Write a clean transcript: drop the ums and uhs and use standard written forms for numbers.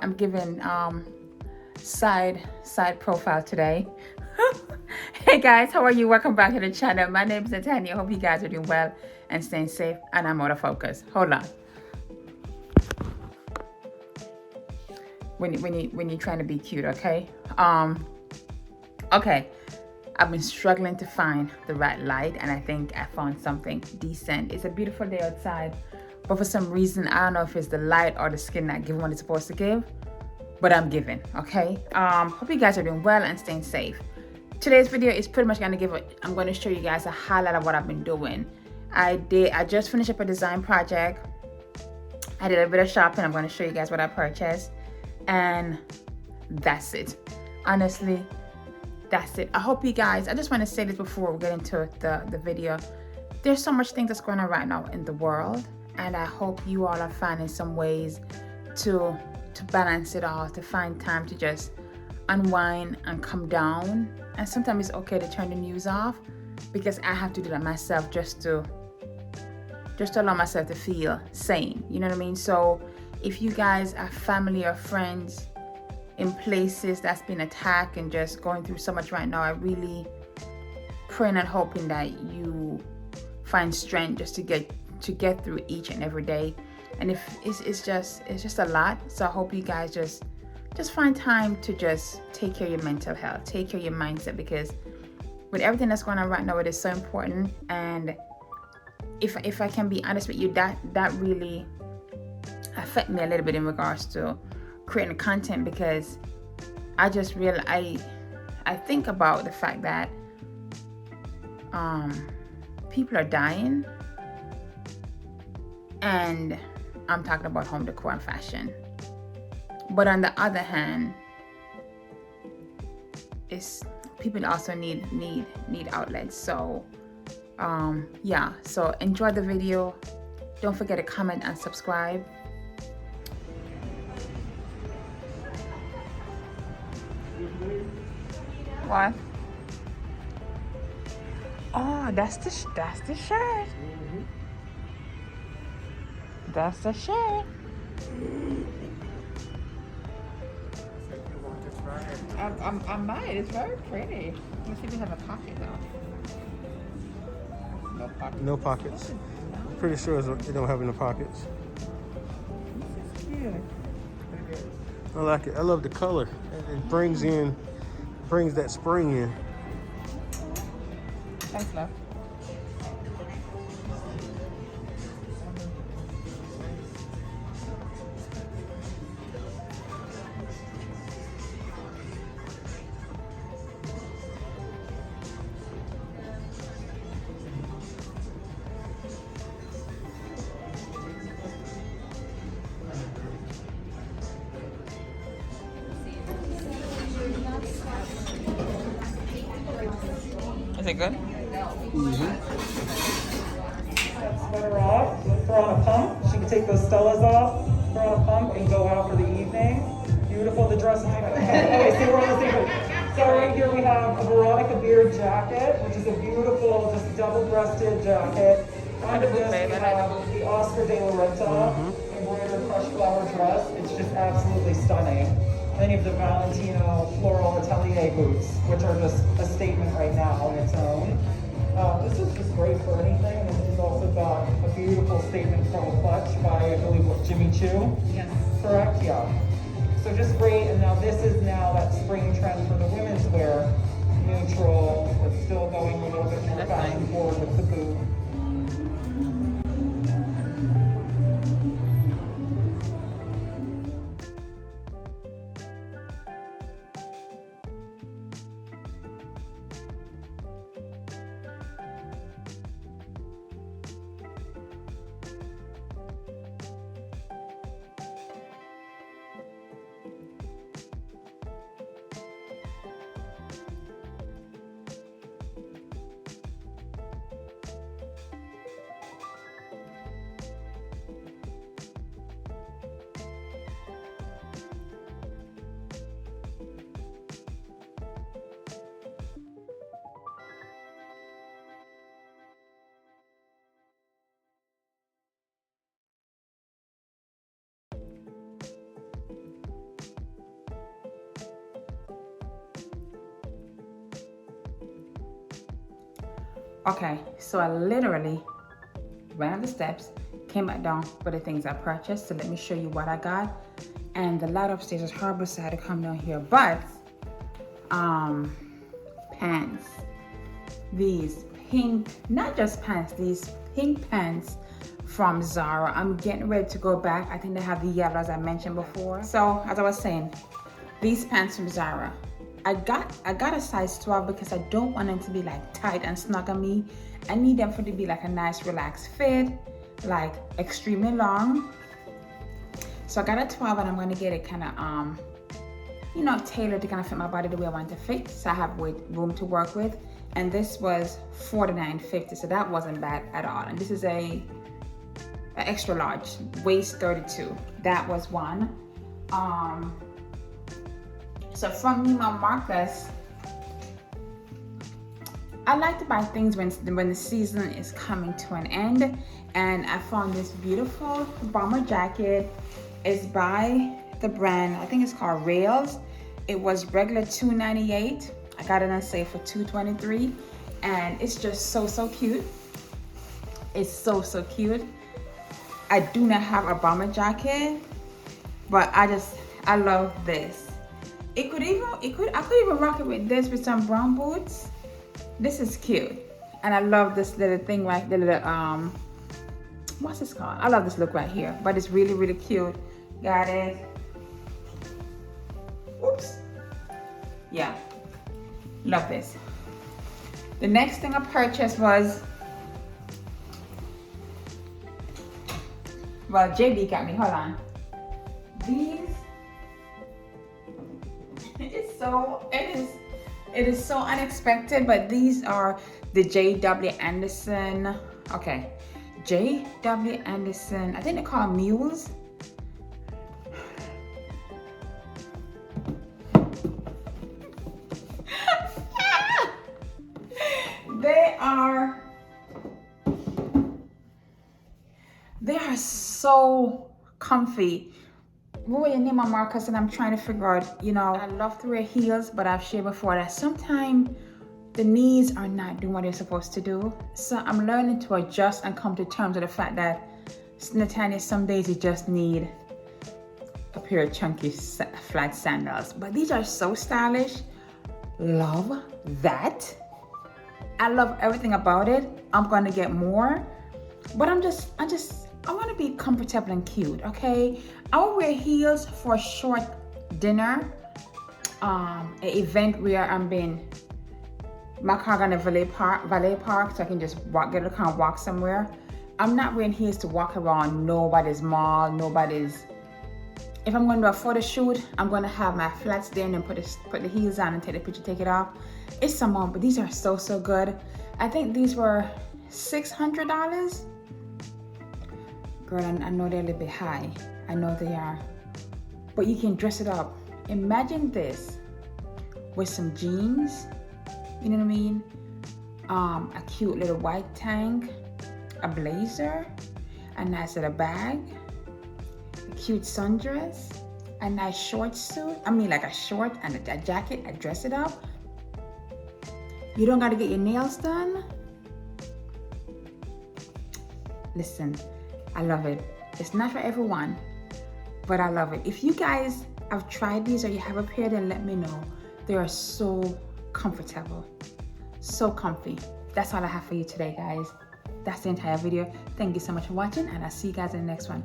I'm giving side profile today. Hey guys, how are you? Welcome back to the channel. My name is Nattie. I hope you guys are doing well and staying safe. And I'm out of focus. Hold on. When you're trying to be cute, okay? Okay. I've been struggling to find the right light, and I think I found something decent. It's a beautiful day outside, but for some reason, I don't know if it's the light or the skin not giving what it's supposed to give, but I'm giving, okay? Hope you guys are doing well and staying safe. Today's video is pretty much I'm going to show you guys a highlight of what I've been doing. I just finished up a design project. I did a bit of shopping. I'm going to show you guys what I purchased, and that's it. Honestly, that's it. I hope you guys, I just want to say this before we get into the video. There's so much things that's going on right now in the world, and I hope you all are finding some ways to balance it all, to find time to just unwind and come down. And sometimes it's okay to turn the news off, because I have to do that myself just to allow myself to feel sane. You know what I mean? So if you guys are family or friends in places that's been attacked and just going through so much right now, I really praying and hoping that you find strength just to get through each and every day. And if it's just a lot, so I hope you guys just find time to just take care of your mental health, take care of your mindset, because with everything that's going on right now, it is so important. And if I can be honest with you, that really affect me a little bit in regards to creating content, because I just realize I think about the fact that people are dying, and I'm talking about home decor and fashion. But on the other hand, people also need outlets. So yeah, so enjoy the video. Don't forget to comment and subscribe. What? Oh, that's the shirt. That's the shirt. I might. It's very pretty. Let's see if we have a pocket though. No pockets. No pockets. Pretty sure it don't have any pockets. This is cute. I like it. I love the color. It brings that spring in. Thanks, love. Is it good? Sweater off, throw on a pump. She can take those Stellas off, throw on a pump, and go out for the evening. Beautiful. The dress is okay, so we're on the same page. So right here we have a Veronica Beard jacket, which is a beautiful, just double-breasted jacket. Under this we have the Oscar de la Renta embroidered crushed flower dress. It's just absolutely stunning. Then you have the Valentino floral atelier boots, which are just a statement right now on its own. This is just great for anything. And this has also got a beautiful statement pearl clutch by, I believe, Jimmy Choo? Yes. Correct? Yeah. So just great. And now this is that spring trend for the women's wear. Neutral, but still going a little bit more fashion forward with the boot. Okay, so I literally ran up the steps, came back down for the things I purchased. So let me show you what I got. And the light upstairs is horrible, so I had to come down here. But pants, these pink, not just pants, these pink pants from Zara. I'm getting ready to go back. I think they have the yellow, as I mentioned before. So as I was saying, these pants from Zara, I got a size 12 because I don't want them to be like tight and snug on me. I need them for to be like a nice relaxed fit, like extremely long. So I got a 12 and I'm gonna get it kind of you know, tailored to kind of fit my body the way I want to fit. So I have room to work with. And this was $49.50, so that wasn't bad at all. And this is a extra large, waist 32. That was one. So from Neiman Marcus, I like to buy things when the season is coming to an end. And I found this beautiful bomber jacket. It's by the brand, I think it's called Rails. It was regular $2.98. I got it on sale for $2.23, and it's just so cute. It's so cute. I do not have a bomber jacket, but I love this. I could even rock it with this with some brown boots. This is cute, and I love this little thing, like the little what's this called? I love this look right here, but it's really cute. Got it. Oops. Yeah. Love this. The next thing I purchased was, well, JB got me, hold on. These, it is so unexpected, but these are the J.W. Anderson, okay. J.W. Anderson, I think they call them mules. They are so comfy. We were in Neiman Marcus and I'm trying to figure out, you know, I love to wear heels, but I've shared before that sometimes the knees are not doing what they're supposed to do. So I'm learning to adjust and come to terms with the fact that, Nattie, some days you just need a pair of chunky flat sandals. But these are so stylish. Love that. I love everything about it. I'm gonna get more, but I want to be comfortable and cute, okay? I will wear heels for a short dinner, an event where I'm being my car gonna valet park, so I can just get a car and walk somewhere. I'm not wearing heels to walk around nobody's mall, if I'm going to do a photo shoot, I'm going to have my flats there and then put the heels on and take the picture, take it off. It's some but these are so good. I think these were $600. Girl, I know they're a little bit high. I know they are. But you can dress it up. Imagine this with some jeans, you know what I mean? A cute little white tank, a blazer, a nice little bag, a cute sundress, a nice short suit. I mean, like a short and a jacket. I dress it up. You don't got to get your nails done. Listen, I love it. It's not for everyone, but I love it. If you guys have tried these or you have a pair, then let me know. They are so comfortable, so comfy. That's all I have for you today, guys. That's the entire video. Thank you so much for watching, and I'll see you guys in the next one.